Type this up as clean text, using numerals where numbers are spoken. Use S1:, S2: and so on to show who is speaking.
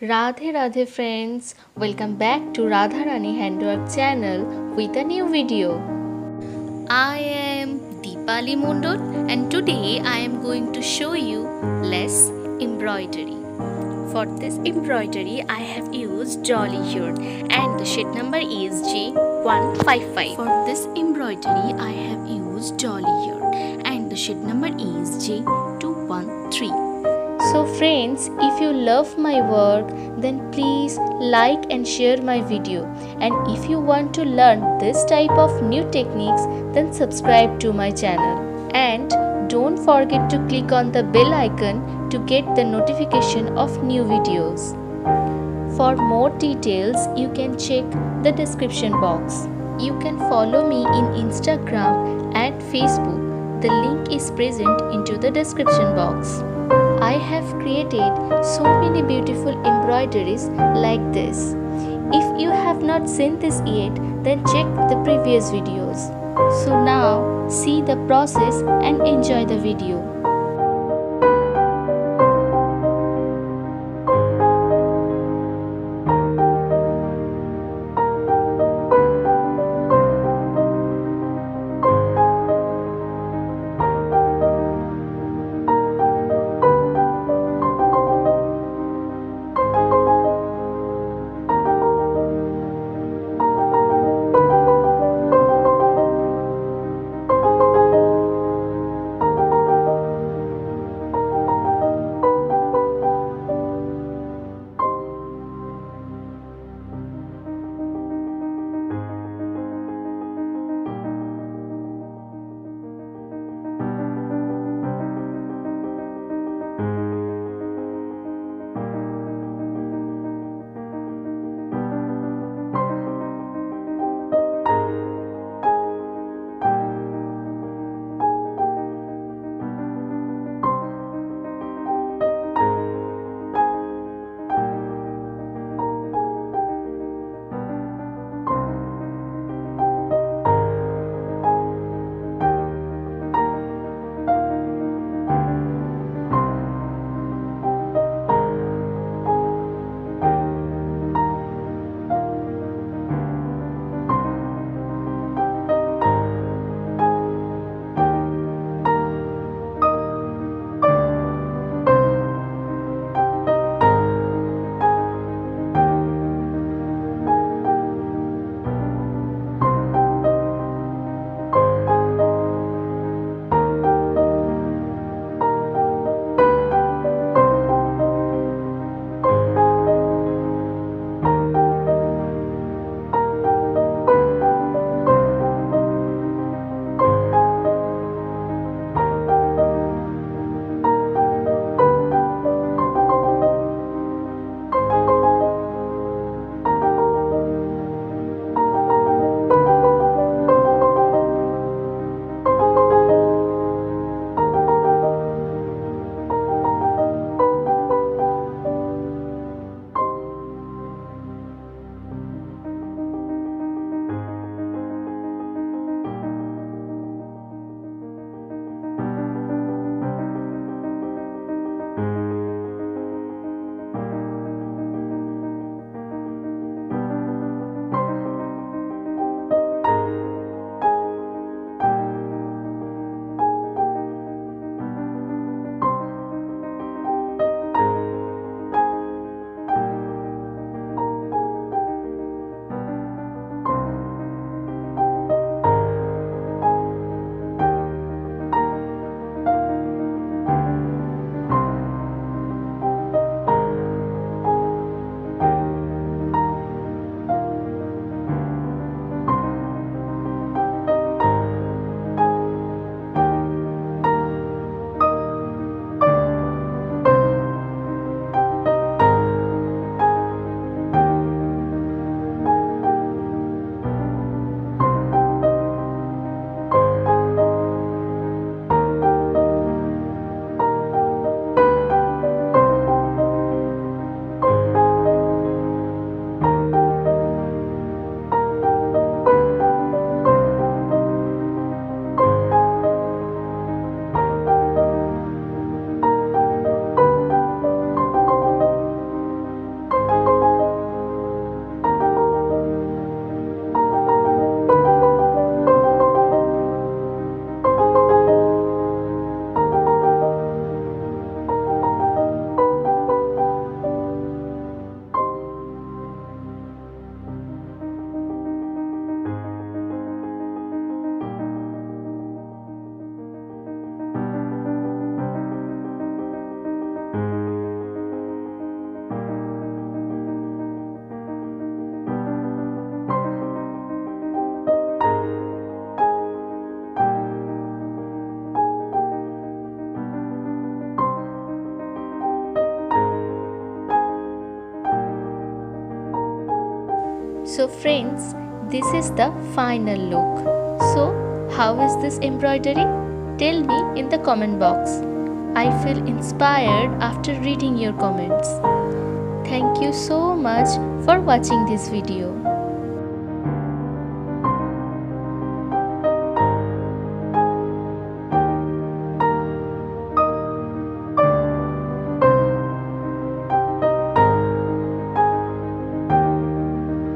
S1: Radhe Radhe friends, welcome back to Radha Rani Handwork channel with a new video. I am Deepali Mondot and today I am going to show you less embroidery. For this embroidery I have used dolly yarn and the sheet number is J155. For this embroidery I have used dolly yarn and the sheet number is J213. So friends, if you love my work, then please like and share my video. And if you want to learn this type of new techniques, then subscribe to my channel. And don't forget to click on the bell icon to get the notification of new videos. For more details, you can check the description box. You can follow me in Instagram and Facebook. The link is present into the description box. I have created so many beautiful embroideries like this. If you have not seen this yet, then check the previous videos. So now see the process and enjoy the video. So friends, this is the final look. So how is this embroidery? Tell me in the comment box. I feel inspired after reading your comments. Thank you so much for watching this video.